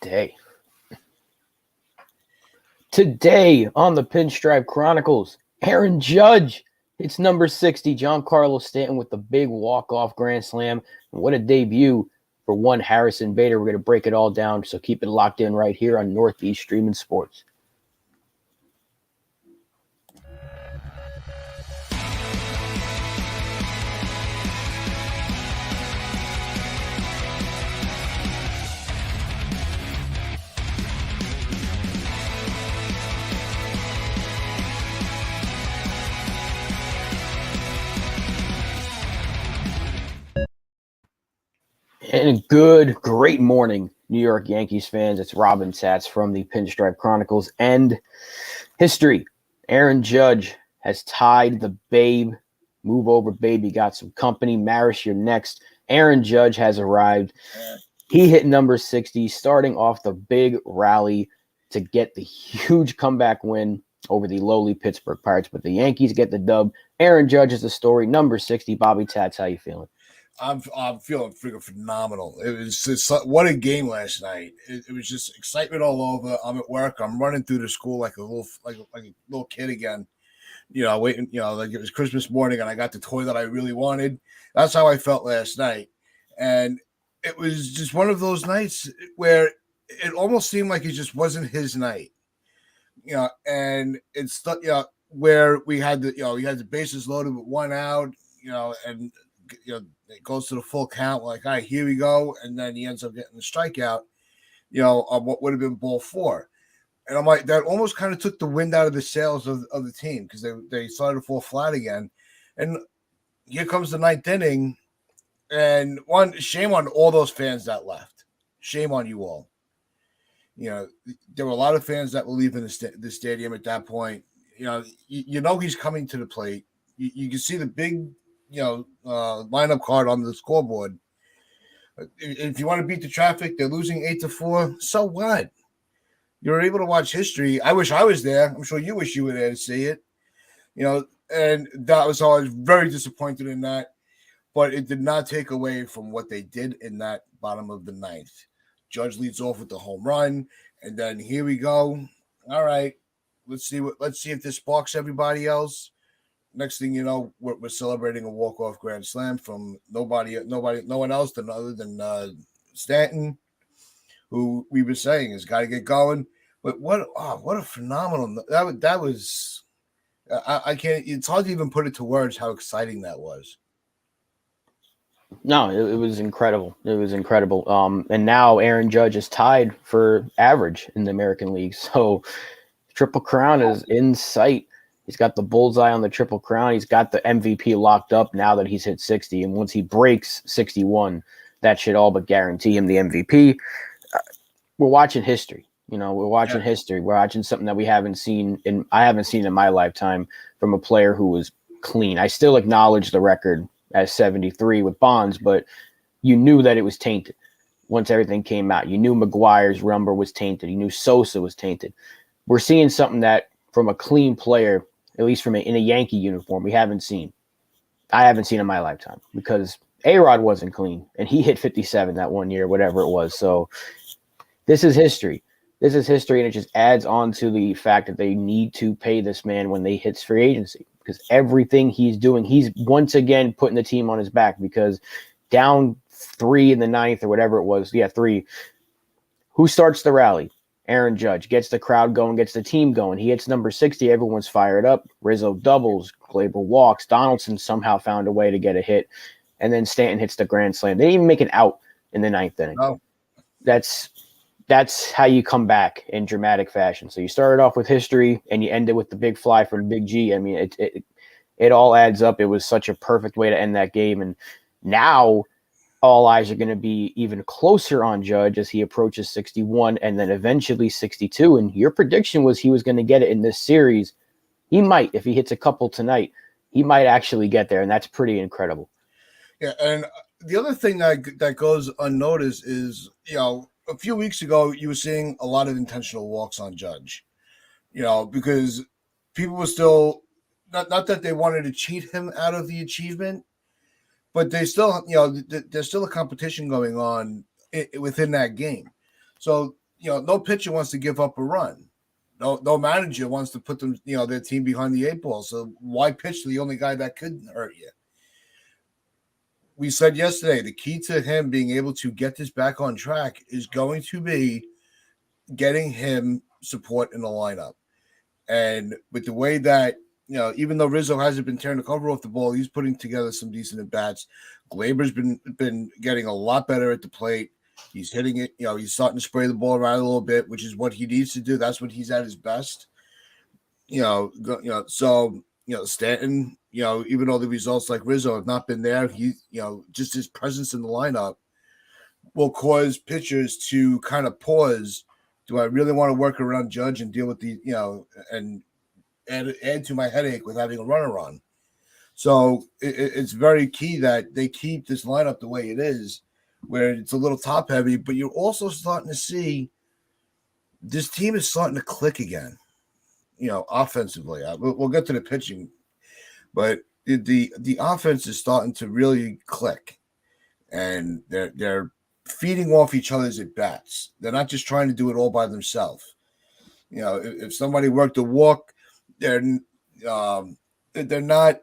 Day. Today on the Pinstripe Chronicles, Aaron Judge hits number 60. Giancarlo Stanton with the big walk-off grand slam. And what a debut for one Harrison Bader. We're going to break it all down, so keep it locked in right here on Northeast Streaming Sports. And great morning, New York Yankees fans. It's Robin Tats from the Pinstripe Chronicles. And history. Aaron Judge has tied the Babe. Move over, baby. Got some company. Maris, you're next. Aaron Judge has arrived. He hit number 60, starting off the big rally to get the huge comeback win over the lowly Pittsburgh Pirates. But the Yankees get the dub. Aaron Judge is the story. Number 60. Bobby Tats, how you feeling? I'm feeling freaking phenomenal. It was just what a game last night. It was just excitement all over. I'm at work. I'm running through the school like a little kid again. Waiting. Like it was Christmas morning, and I got the toy that I really wanted. That's how I felt last night, and it was just one of those nights where it almost seemed like it just wasn't his night. And it's where we had the bases loaded with one out. And it goes to the full count. We're like, all right, here we go. And then he ends up getting the strikeout, on what would have been ball four. And I'm like, that almost kind of took the wind out of the sails of the team because they started to fall flat again. And here comes the ninth inning. And shame on all those fans that left. Shame on you all. There were a lot of fans that were leaving the stadium at that point. He's coming to the plate. You can see the big lineup card on the scoreboard. If you want to beat the traffic, they're losing 8-4. So what? You're able to watch history. I wish I was there. I'm sure you wish you were there to see it. And that was all. I was very disappointed in that, but it did not take away from what they did in that bottom of the ninth. Judge leads off with the home run, and then here we go. All right, let's see if this sparks everybody else. Next thing you know, we're celebrating a walk-off grand slam from no one else other than Stanton, who we were saying has got to get going. But what a phenomenal that was! I can't. It's hard to even put it to words how exciting that was. No, it was incredible. It was incredible. And now Aaron Judge is tied for average in the American League. So Triple Crown is in sight. He's got the bullseye on the Triple Crown. He's got the MVP locked up now that he's hit 60. And once he breaks 61, that should all but guarantee him the MVP. We're watching history. We're watching history. We're watching something that I haven't seen in my lifetime from a player who was clean. I still acknowledge the record as 73 with Bonds, but you knew that it was tainted once everything came out. You knew McGuire's number was tainted. You knew Sosa was tainted. We're seeing something that from a clean player, at least in a Yankee uniform, I haven't seen in my lifetime because A-Rod wasn't clean and he hit 57 that one year, whatever it was. So this is history. This is history, and it just adds on to the fact that they need to pay this man when they hit free agency because everything he's doing, he's once again putting the team on his back because down 3 in the ninth or whatever it was, 3. Who starts the rally? Aaron Judge gets the crowd going, gets the team going. He hits number 60. Everyone's fired up. Rizzo doubles. Gleyber walks. Donaldson somehow found a way to get a hit. And then Stanton hits the grand slam. They didn't even make an out in the ninth inning. No. That's how you come back in dramatic fashion. So you started off with history and you end it with the big fly from Big G. I mean, it all adds up. It was such a perfect way to end that game. And now all eyes are going to be even closer on Judge as he approaches 61 and then eventually 62. And your prediction was he was going to get it in this series. He might, if he hits a couple tonight, he might actually get there. And that's pretty incredible. Yeah. And the other thing that goes unnoticed is, a few weeks ago, you were seeing a lot of intentional walks on Judge, because people were still not that they wanted to cheat him out of the achievement, but they still, there's still a competition going on within that game. So, no pitcher wants to give up a run. No manager wants to put them, their team behind the eight ball. So why pitch to the only guy that could hurt you? We said yesterday the key to him being able to get this back on track is going to be getting him support in the lineup. And with the way that, even though Rizzo hasn't been tearing the cover off the ball, he's putting together some decent at bats. Glaber's been getting a lot better at the plate. He's hitting it. He's starting to spray the ball around a little bit, which is what he needs to do. That's when he's at his best. So Stanton, even though the results like Rizzo have not been there, he, just his presence in the lineup will cause pitchers to kind of pause. Do I really want to work around Judge and deal with the, and add to my headache with having a runner on? So it's very key that they keep this lineup the way it is, where it's a little top heavy, but you're also starting to see this team is starting to click again, offensively. We'll get to the pitching, but the offense is starting to really click, and they're feeding off each other's at bats. They're not just trying to do it all by themselves. If somebody worked a walk, they're not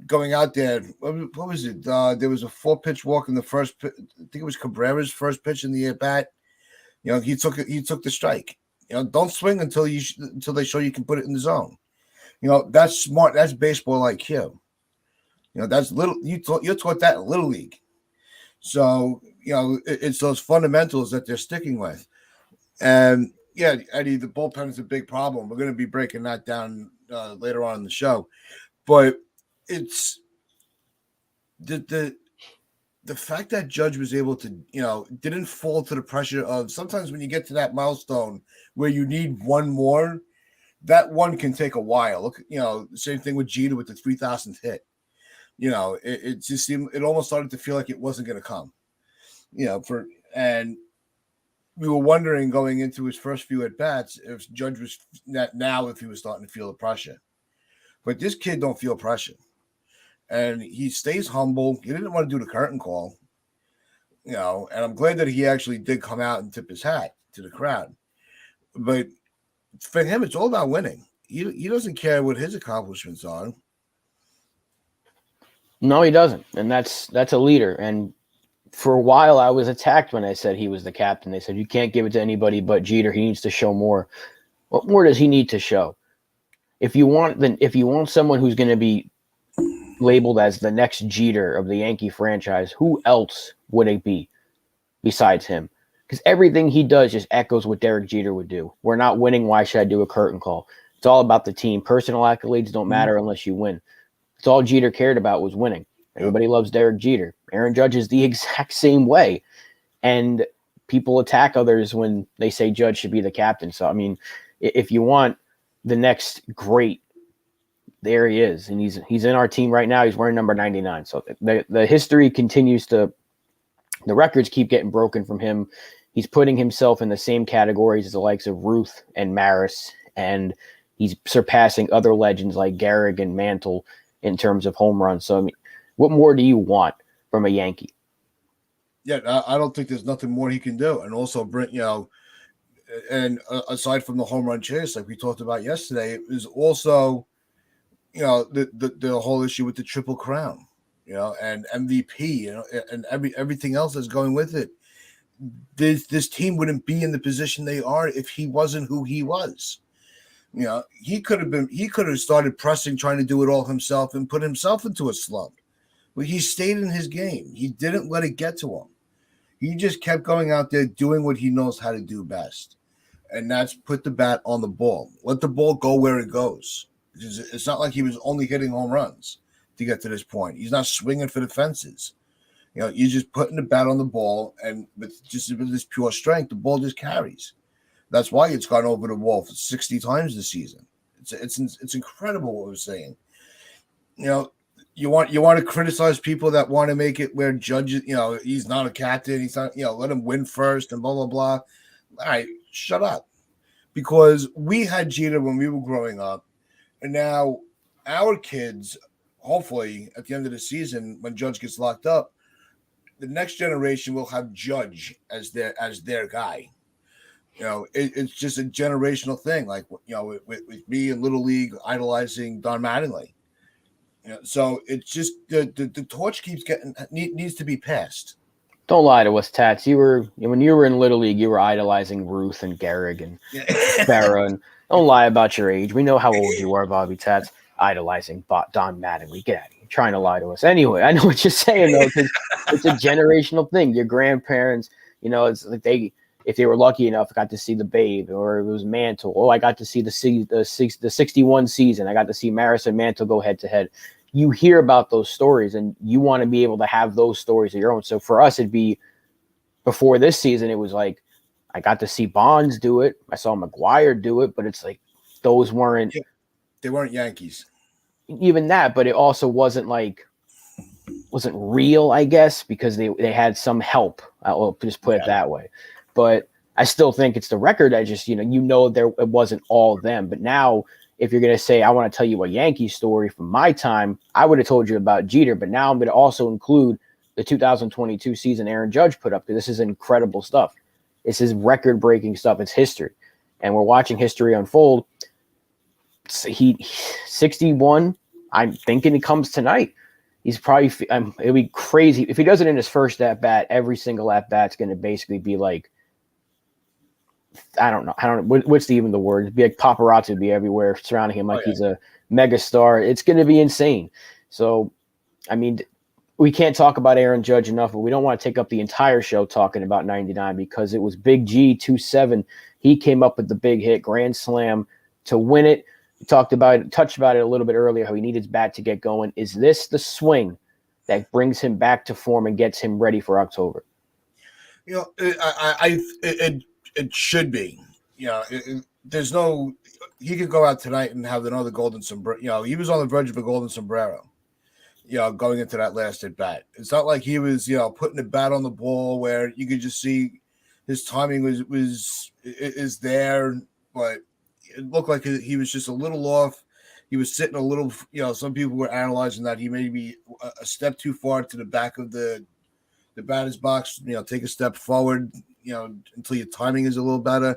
going out there. What was it? There was a 4-pitch walk in the first. I think it was Cabrera's first pitch in the at bat. He took the strike. Don't swing until they show you can put it in the zone. That's smart. That's baseball IQ. That's little. You're taught that in Little League. So it's those fundamentals that they're sticking with. And yeah, Eddie, the bullpen is a big problem. We're going to be breaking that down later on in the show, but it's the fact that Judge was able to, didn't fall to the pressure of sometimes when you get to that milestone where you need one more, that one can take a while. Look, the same thing with Jeter with the 3,000th hit. It just seemed, it almost started to feel like it wasn't going to come, and we were wondering going into his first few at bats if Judge was now if he was starting to feel the pressure, but this kid don't feel pressure, and he stays humble. He didn't want to do the curtain call, and I'm glad that he actually did come out and tip his hat to the crowd. But for him, it's all about winning. He doesn't care what his accomplishments are. No, he doesn't, and that's a leader. And for a while, I was attacked when I said he was the captain. They said you can't give it to anybody but Jeter. He needs to show more. What more does he need to show? If you want someone who's going to be labeled as the next Jeter of the Yankee franchise, who else would it be besides him? Because everything he does just echoes what Derek Jeter would do. We're not winning. Why should I do a curtain call? It's all about the team. Personal accolades don't matter unless you win. It's all Jeter cared about was winning. Everybody loves Derek Jeter. Aaron Judge is the exact same way. And people attack others when they say Judge should be the captain. So, I mean, if you want the next great, there he is. And he's in our team right now. He's wearing number 99. So the history continues to – the records keep getting broken from him. He's putting himself in the same categories as the likes of Ruth and Maris. And he's surpassing other legends like Gehrig and Mantle in terms of home runs. So, I mean, what more do you want from a Yankee? Yeah, I don't think there's nothing more he can do. And also, Brent, and aside from the home run chase, like we talked about yesterday, it was also, the whole issue with the Triple Crown, and MVP, and everything else that's going with it. This team wouldn't be in the position they are if he wasn't who he was. He could have started pressing, trying to do it all himself and put himself into a slump. But he stayed in his game. He didn't let it get to him. He just kept going out there doing what he knows how to do best. And that's put the bat on the ball. Let the ball go where it goes. It's not like he was only hitting home runs to get to this point. He's not swinging for the fences. You're just putting the bat on the ball, and with this pure strength, the ball just carries. That's why it's gone over the wall for 60 times this season. It's incredible what we're saying. You want to criticize people that want to make it where Judge, he's not a captain. He's not, let him win first and blah, blah, blah. All right, shut up. Because we had Jeter when we were growing up. And now our kids, hopefully at the end of the season, when Judge gets locked up, the next generation will have Judge as their guy. It's just a generational thing. Like with me in Little League idolizing Don Mattingly. So it's just the torch needs to be passed. Don't lie to us, Tats. When you were in Little League, you were idolizing Ruth and Gehrig and Farah. And don't lie about your age. We know how old you are, Bobby Tats. Idolizing Don Mattingly. Get out of here. Trying to lie to us. Anyway, I know what you're saying though, because it's a generational thing. Your grandparents, it's like if they were lucky enough, got to see the Babe, or it was Mantle. Oh, I got to see the 61 season. I got to see Maris and Mantle go head to head. You hear about those stories and you want to be able to have those stories of your own. So for us, it'd be before this season, it was like, I got to see Bonds do it. I saw McGuire do it, but it's like, those weren't, they weren't Yankees. Even that, but it also wasn't real, I guess, because they had some help. I'll just put it that way. But I still think it's the record. I just, there, it wasn't all them, but now, if you're going to say, I want to tell you a Yankee story from my time, I would have told you about Jeter, but now I'm going to also include the 2022 season Aaron Judge put up, because this is incredible stuff. This is record-breaking stuff. It's history. And we're watching history unfold. He 61, I'm thinking he comes tonight. He's probably it'll be crazy. If he does it in his first at-bat, every single at-bat's going to basically be like, I don't know. What's even the word? It'd be like paparazzi would be everywhere surrounding him, like he's a mega star. It's going to be insane. So, I mean, we can't talk about Aaron Judge enough, but we don't want to take up the entire show talking about 99, because it was Big G 2-7. He came up with the big hit, grand slam to win it. We touched about it a little bit earlier, how he needed his bat to get going. Is this the swing that brings him back to form and gets him ready for October? It should be. There's no. He could go out tonight and have another golden sombrero. He was on the verge of a golden sombrero. Going into that last at bat, it's not like he was, putting the bat on the ball where you could just see his timing is there, but it looked like he was just a little off. He was sitting a little. Some people were analyzing that he may be a step too far to the back of the batter's box. Take a step forward. Until your timing is a little better.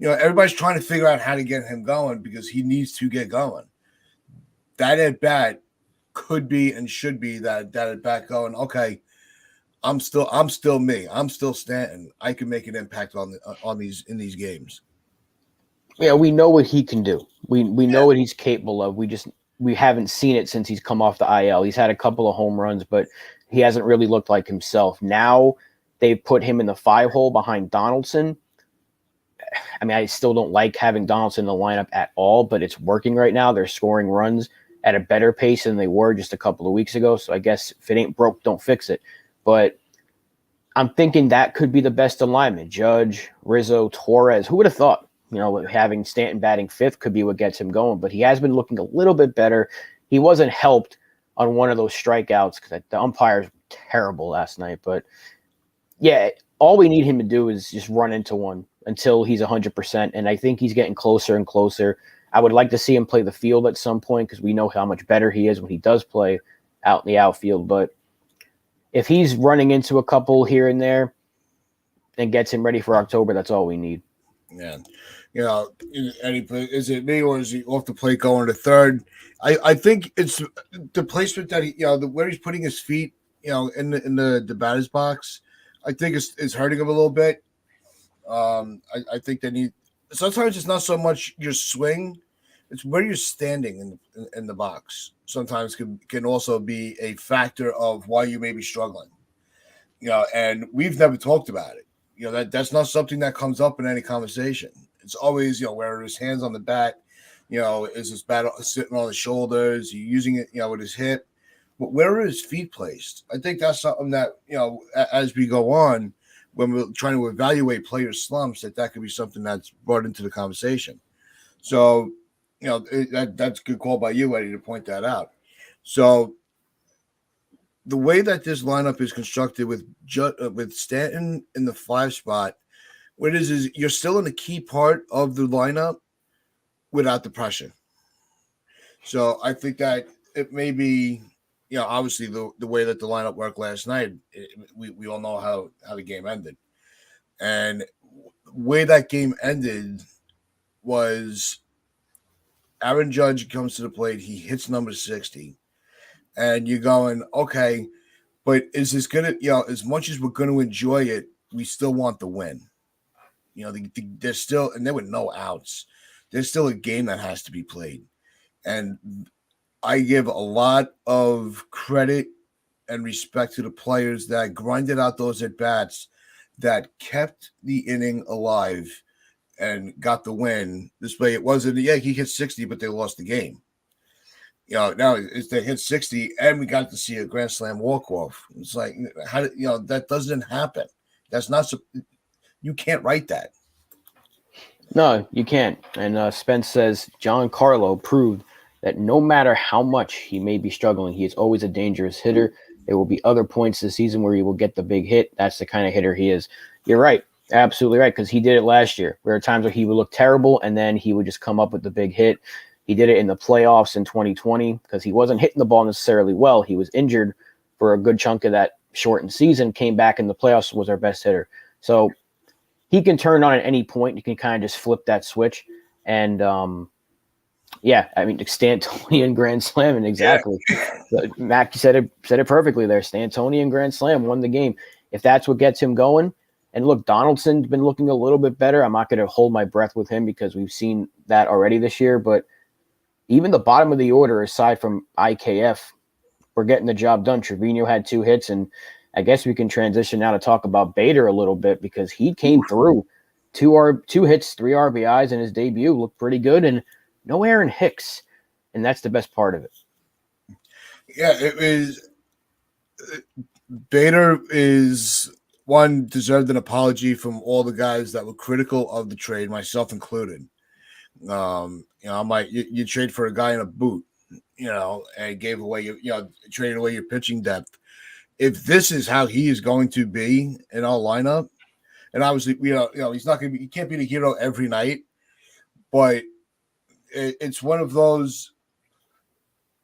Everybody's trying to figure out how to get him going, because he needs to get going. That at bat could be and should be that at bat going, okay, I'm still me. I'm still Stanton. I can make an impact in these games. Yeah, we know what he can do. We know what he's capable of. We haven't seen it since he's come off the IL. He's had a couple of home runs, but he hasn't really looked like himself. Now they put him in the 5-hole behind Donaldson. I mean, I still don't like having Donaldson in the lineup at all, but it's working right now. They're scoring runs at a better pace than they were just a couple of weeks ago. So I guess if it ain't broke, don't fix it. But I'm thinking that could be the best alignment. Judge, Rizzo, Torres. Who would have thought? Having Stanton batting 5th could be what gets him going. But he has been looking a little bit better. He wasn't helped on one of those strikeouts because the umpires were terrible last night. But yeah, all we need him to do is just run into one until he's 100%. And I think he's getting closer and closer. I would like to see him play the field at some point, because we know how much better he is when he does play out in the outfield. But if he's running into a couple here and there and gets him ready for October, that's all we need. Yeah. Is it me, or is he off the plate going to third? I think it's the placement that he, where he's putting his feet, in the batter's box. I think it's hurting him a little bit. I think they sometimes it's not so much your swing, it's where you're standing in the box. Sometimes can also be a factor of why you may be struggling. And we've never talked about it. That's not something that comes up in any conversation. It's always, where his hands on the bat, is his bat sitting on his shoulders, he using it, with his hip. But where are his feet placed? I think that's something that, as we go on, when we're trying to evaluate player slumps, that could be something that's brought into the conversation. So, that's a good call by you, Eddie, to point that out. So the way that this lineup is constructed with Stanton in the 5 spot, what it is you're still in a key part of the lineup without the pressure. So I think that it may be, obviously the way that the lineup worked last night, we all know how the game ended. And way that game ended was Aaron Judge comes to the plate. He hits number 60. And you're going, okay, but is this going to, as much as we're going to enjoy it, we still want the win. There's still, and there were no outs. There's still a game that has to be played. And I give a lot of credit and respect to the players that grinded out those at-bats that kept the inning alive and got the win. This way it wasn't, he hit 60, but they lost the game. Now they hit 60 and we got to see a grand slam walk-off. It's like, that doesn't happen. That's not, you can't write that. No, you can't. And Spence says, Giancarlo proved that no matter how much he may be struggling, he is always a dangerous hitter. There will be other points this season where he will get the big hit. That's the kind of hitter he is. You're right. Absolutely right, because he did it last year. There are times where he would look terrible, and then he would just come up with the big hit. He did it in the playoffs in 2020 because he wasn't hitting the ball necessarily well. He was injured for a good chunk of that shortened season, came back in the playoffs, was our best hitter. So he can turn on at any point. You can kind of just flip that switch. And, Stantonian Grand Slam, and exactly. Yeah. Mac said it perfectly there. Stantonian Grand Slam won the game. If that's what gets him going, and look, Donaldson's been looking a little bit better. I'm not going to hold my breath with him because we've seen that already this year. But even the bottom of the order, aside from IKF, we're getting the job done. Trevino had 2 hits, and I guess we can transition now to talk about Bader a little bit because he came through 2 hits, 3 RBIs in his debut, looked pretty good, and no Aaron Hicks, and that's the best part of it. Yeah, it was. Bader deserved an apology from all the guys that were critical of the trade, myself included. You trade for a guy in a boot, and gave away traded away your pitching depth. If this is how he is going to be in our lineup, and obviously, he's not going to be, he can't be the hero every night, but it's one of those,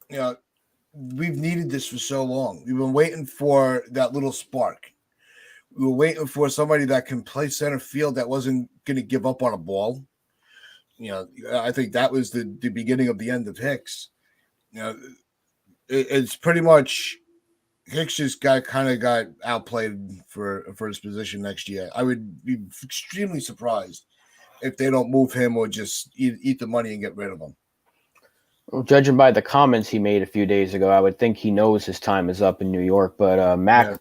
we've needed this for so long. We've been waiting for that little spark. We were waiting for somebody that can play center field that wasn't going to give up on a ball. I think that was the beginning of the end of Hicks. It's pretty much Hicks just got outplayed for his position next year. I would be extremely surprised if they don't move him or just eat the money and get rid of him. Well, judging by the comments he made a few days ago, I would think he knows his time is up in New York. But Mac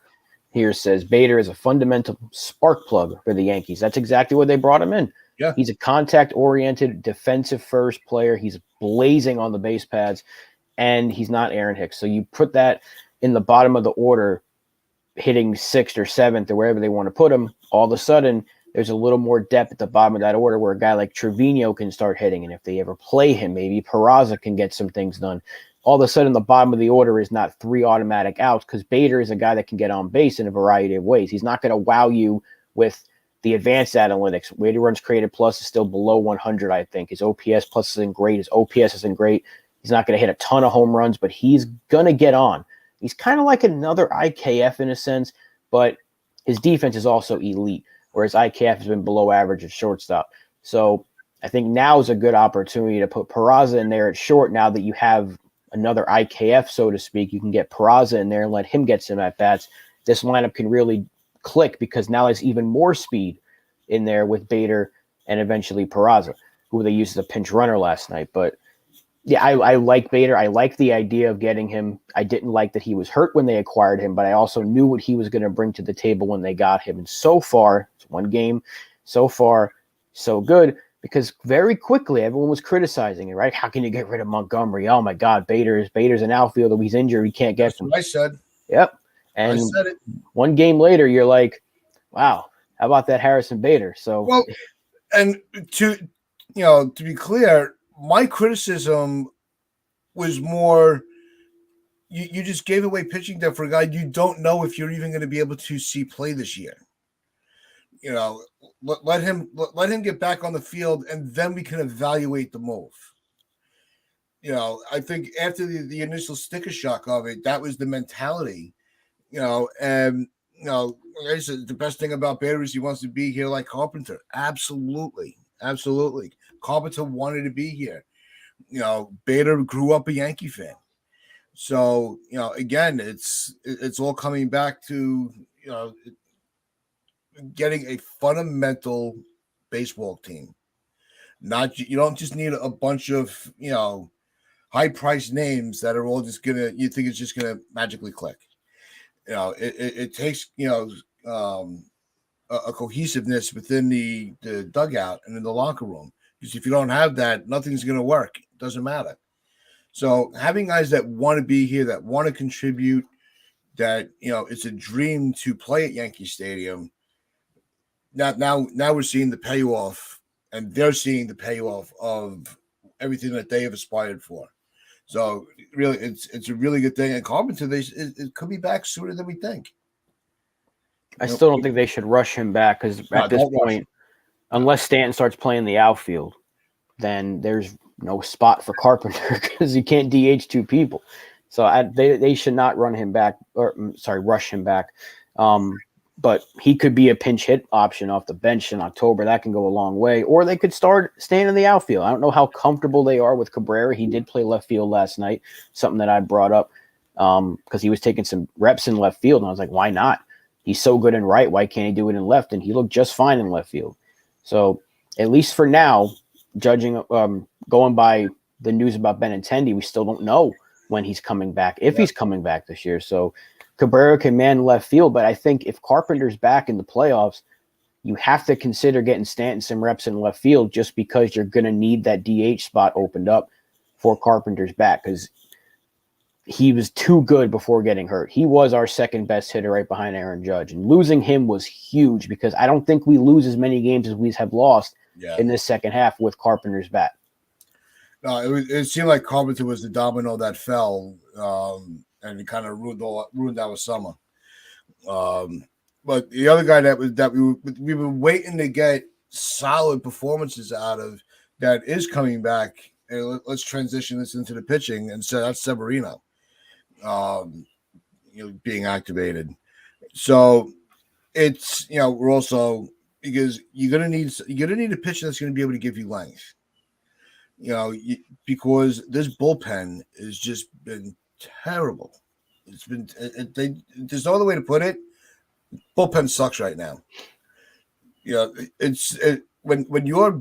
here says Bader is a fundamental spark plug for the Yankees. That's exactly what they brought him in. Yeah. He's a contact-oriented, defensive-first player. He's blazing on the base pads, and he's not Aaron Hicks. So you put that in the bottom of the order, hitting 6th or 7th or wherever they want to put him, all of a sudden there's a little more depth at the bottom of that order where a guy like Trevino can start hitting. And if they ever play him, maybe Peraza can get some things done. All of a sudden, the bottom of the order is not 3 automatic outs because Bader is a guy that can get on base in a variety of ways. He's not going to wow you with the advanced analytics. Weighted runs created plus is still below 100, I think. His OPS plus isn't great. His OPS isn't great. He's not going to hit a ton of home runs, but he's going to get on. He's kind of like another IKF in a sense, but his defense is also elite, whereas IKF has been below average at shortstop. So I think now is a good opportunity to put Peraza in there at short now that you have another IKF, so to speak. You can get Peraza in there and let him get some at-bats. This lineup can really click because now there's even more speed in there with Bader and eventually Peraza, who they used as a pinch runner last night. But yeah, I like Bader. I like the idea of getting him. I didn't like that he was hurt when they acquired him, but I also knew what he was going to bring to the table when they got him. And so far, it's 1 game, so far, so good, because very quickly everyone was criticizing it, right? How can you get rid of Montgomery? Oh, my God, Bader's an outfielder. He's injured. He can't get him. I said. Yep. And I said it. 1 game later, you're like, wow, how about that Harrison Bader? So, well, and to be clear, my criticism was more you just gave away pitching depth for a guy you don't know if you're even going to be able to see play this year. Let him get back on the field, and then we can evaluate the move. I think after the initial sticker shock of it, that was the mentality. And Like I said, the best thing about Bader is he wants to be here like Carpenter. Absolutely. Absolutely. Carpenter wanted to be here. Bader grew up a Yankee fan. So, again, it's all coming back to, getting a fundamental baseball team. Not you don't just need a bunch of, high priced names that are all just you think it's just gonna magically click. It takes a cohesiveness within the dugout and in the locker room, because if you don't have that, nothing's gonna work. It doesn't matter. So having guys that want to be here, that want to contribute, that it's a dream to play at Yankee Stadium. Now we're seeing the payoff, and they're seeing the payoff of everything that they have aspired for. So really, it's a really good thing. And Carpenter, it could be back sooner than we think. I still don't think they should rush him back, because at this point, unless Stanton starts playing the outfield, then there's no spot for Carpenter, because you can't DH two people. So they should not rush him back. But he could be a pinch hit option off the bench in October. That can go a long way. Or they could start Stanton in the outfield. I don't know how comfortable they are with Cabrera. He did play left field last night, something that I brought up, because he was taking some reps in left field. And I was like, why not? He's so good in right. Why can't he do it in left? And he looked just fine in left field. So at least for now, judging, going by the news about Benintendi, we still don't know when he's coming back, if he's coming back this year. So Cabrera can man left field, but I think if Carpenter's back in the playoffs, you have to consider getting Stanton some reps in left field, just because you're going to need that DH spot opened up for Carpenter's back, because he was too good before getting hurt. He was our second best hitter right behind Aaron Judge, and losing him was huge, because I don't think we lose as many games as we have lost in this second half with Carpenter's back. No, it seemed like Carpenter was the domino that fell, and it kind of ruined our summer. But the other guy that we were waiting to get solid performances out of, that is coming back, and let's transition this into the pitching, and so that's Severino, being activated. So it's we're also, because you're gonna need a pitcher that's going to be able to give you length. Because this bullpen has just been terrible. It's been there's no other way to put it. Bullpen sucks right now. When you're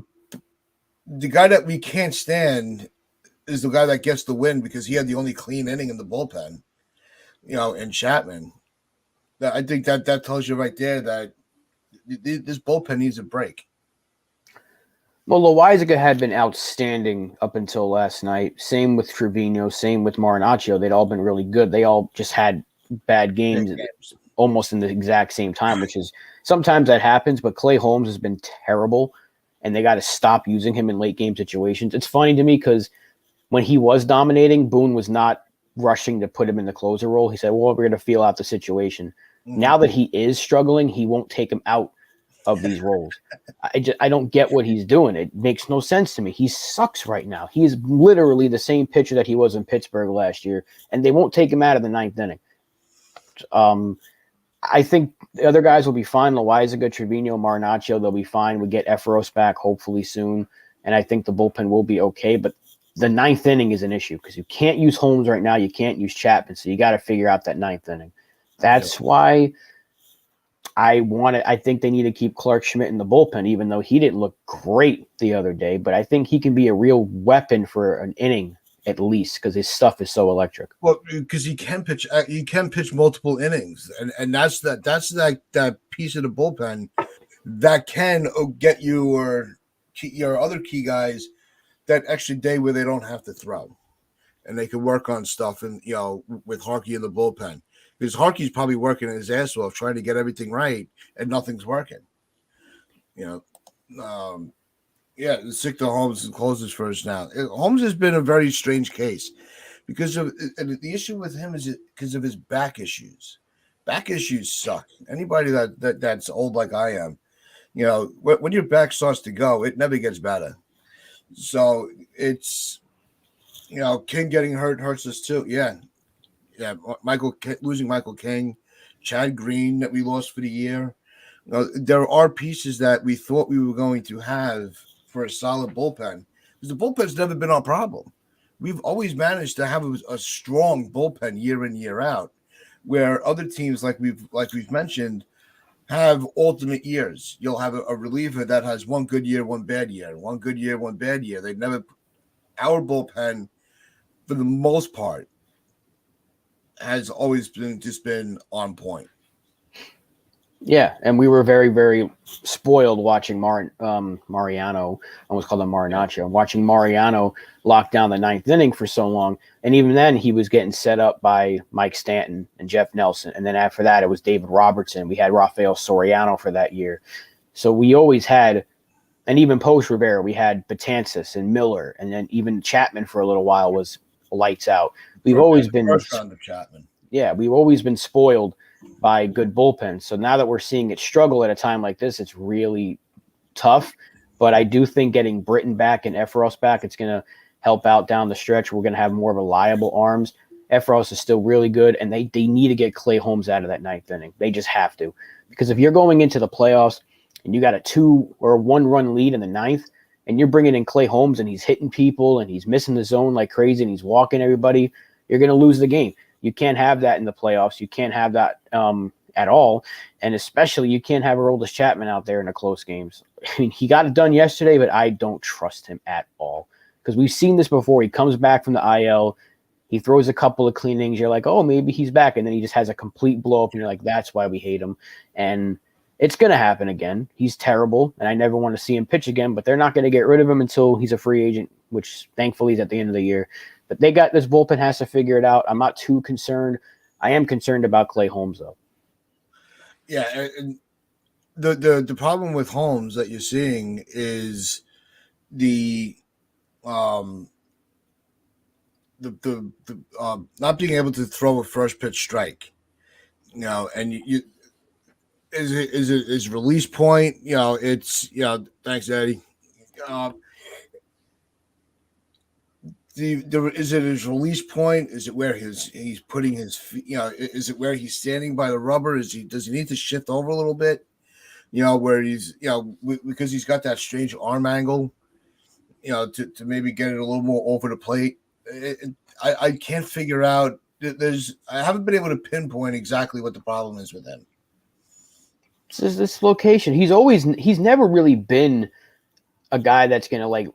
the guy that we can't stand is the guy that gets the win, because he had the only clean inning in the bullpen. And Chapman. I think that tells you right there that this bullpen needs a break. Well, Loizaga had been outstanding up until last night. Same with Trevino, same with Marinaccio. They'd all been really good. They all just had bad games almost in the exact same time, which is sometimes that happens, but Clay Holmes has been terrible, and they got to stop using him in late game situations. It's funny to me, because when he was dominating, Boone was not rushing to put him in the closer role. He said, well, we're going to feel out the situation. Mm-hmm. Now that he is struggling, he won't take him out of these roles. I don't get what he's doing. It makes no sense to me. He sucks right now. He is literally the same pitcher that he was in Pittsburgh last year, and they won't take him out of the ninth inning. I think the other guys will be fine. Loizaga, Trevino, Marinaccio, they'll be fine. We get Efros back hopefully soon, and I think the bullpen will be okay. But the ninth inning is an issue, because you can't use Holmes right now. You can't use Chapman, so you got to figure out that ninth inning. That's why I think they need to keep Clark Schmidt in the bullpen, even though he didn't look great the other day. But I think he can be a real weapon for an inning at least, because his stuff is so electric. Well, because he can pitch multiple innings, and that's that piece of the bullpen that can get your other key guys that extra day where they don't have to throw, and they can work on stuff, and with Harkey in the bullpen. Because Harkey's probably working his ass off trying to get everything right, and nothing's working. Stick to Holmes and closes first now. Holmes has been a very strange case, because the issue with him is because of his back issues. Back issues suck. Anybody that's old like I am, when your back starts to go, it never gets better. So it's, King getting hurt hurts us too. Yeah, losing Michael King Chad Green that we lost for the year. There are pieces that we thought we were going to have for a solid bullpen, because the bullpen's never been our problem. We've always managed to have a strong bullpen year in, year out, where other teams, like we've mentioned, have alternate years. You'll have a reliever that has one good year, one bad year, one good year, one bad year. They've never. Our bullpen, for the most part, has always been on point. Yeah, and we were very, very spoiled watching Mariano. I almost called him Marinaccio. Watching Mariano lock down the ninth inning for so long, and even then he was getting set up by Mike Stanton and Jeff Nelson, and then after that it was David Robertson. We had Rafael Soriano for that year, so we always had, and even post Rivera, we had Betances and Miller, and then even Chapman for a little while was lights out. We've always been first round of Chapman. Yeah, we've always been spoiled by good bullpens. So now that we're seeing it struggle at a time like this, it's really tough. But I do think getting Britton back and Efros back, it's going to help out down the stretch. We're going to have more reliable arms. Efros is still really good, and they need to get Clay Holmes out of that ninth inning. They just have to. Because if you're going into the playoffs and you got a 2 or 1 run lead in the ninth, and you're bringing in Clay Holmes and he's hitting people and he's missing the zone like crazy and he's walking everybody, you're going to lose the game. You can't have that in the playoffs. You can't have that at all. And especially you can't have Aroldis Chapman out there in the close games. I mean, he got it done yesterday, but I don't trust him at all. Because we've seen this before. He comes back from the IL. He throws a couple of clean innings. You're like, oh, maybe he's back. And then he just has a complete blow up. And you're like, that's why we hate him. And it's going to happen again. He's terrible. And I never want to see him pitch again. But they're not going to get rid of him until he's a free agent, which thankfully is at the end of the year. But they got this bullpen has to figure it out. I'm not too concerned. I am concerned about Clay Holmes, though. Yeah, and the problem with Holmes that you're seeing is the not being able to throw a first pitch strike. You know, and you is it his release point? You know, it's thanks, Eddie. Is it his release point? Is it where he's putting his feet? Is it where he's standing by the rubber? Does he need to shift over a little bit? Where he's because he's got that strange arm angle. To maybe get it a little more over the plate. I can't figure out. I haven't been able to pinpoint exactly what the problem is with him. It's this location. He's never really been a guy that's gonna like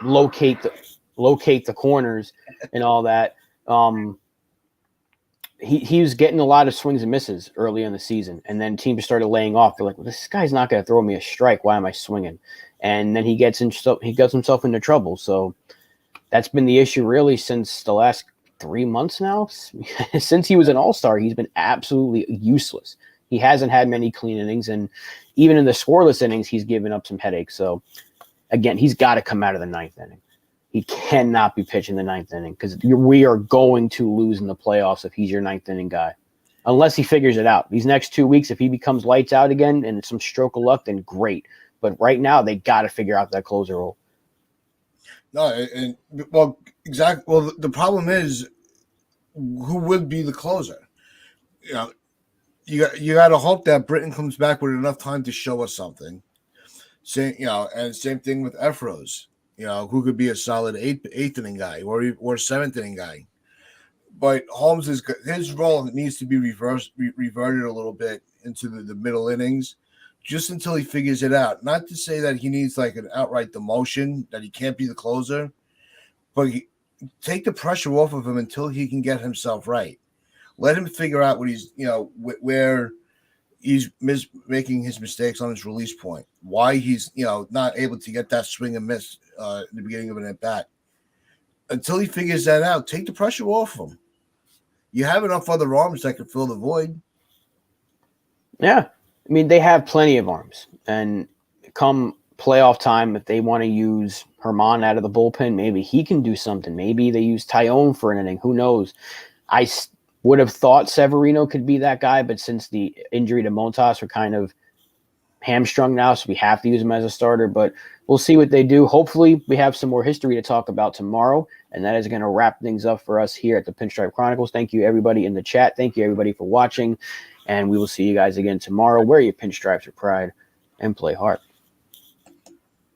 locate the corners and all that. He was getting a lot of swings and misses early in the season, and then teams started laying off. They're like, well, this guy's not going to throw me a strike. Why am I swinging? And then he gets himself into trouble. So that's been the issue really since the last 3 months now. Since he was an all-star, he's been absolutely useless. He hasn't had many clean innings, and even in the scoreless innings, he's given up some headaches. So again, he's got to come out of the ninth inning. He cannot be pitching the ninth inning because we are going to lose in the playoffs if he's your ninth inning guy, unless he figures it out. These next 2 weeks, if he becomes lights out again and it's some stroke of luck, then great. But right now, they got to figure out that closer role. No, exactly. Well, the problem is who would be the closer? You got to hope that Britton comes back with enough time to show us something. And same thing with Efros. Who could be a solid eighth inning guy or seventh inning guy. But Holmes his role needs to be reverted a little bit into the middle innings, just until he figures it out. Not to say that he needs like an outright demotion, that he can't be the closer, but take the pressure off of him until he can get himself right. Let him figure out what he's where he's making his mistakes on his release point. Why he's not able to get that swing and miss in the beginning of an at bat. Until he figures that out, take the pressure off him. You have enough other arms that can fill the void. Yeah, I mean they have plenty of arms, and come playoff time, if they want to use Herman out of the bullpen, maybe he can do something. Maybe they use Tyone for an inning. Who knows? I would have thought Severino could be that guy, but since the injury to Montas, we're kind of hamstrung now, so we have to use him as a starter, but we'll see what they do. Hopefully we have some more history to talk about tomorrow, and that is going to wrap things up for us here at the Pinstripe Chronicles. Thank you, everybody in the chat. Thank you, everybody, for watching, and we will see you guys again tomorrow. Wear your pinstripes with pride and play hard.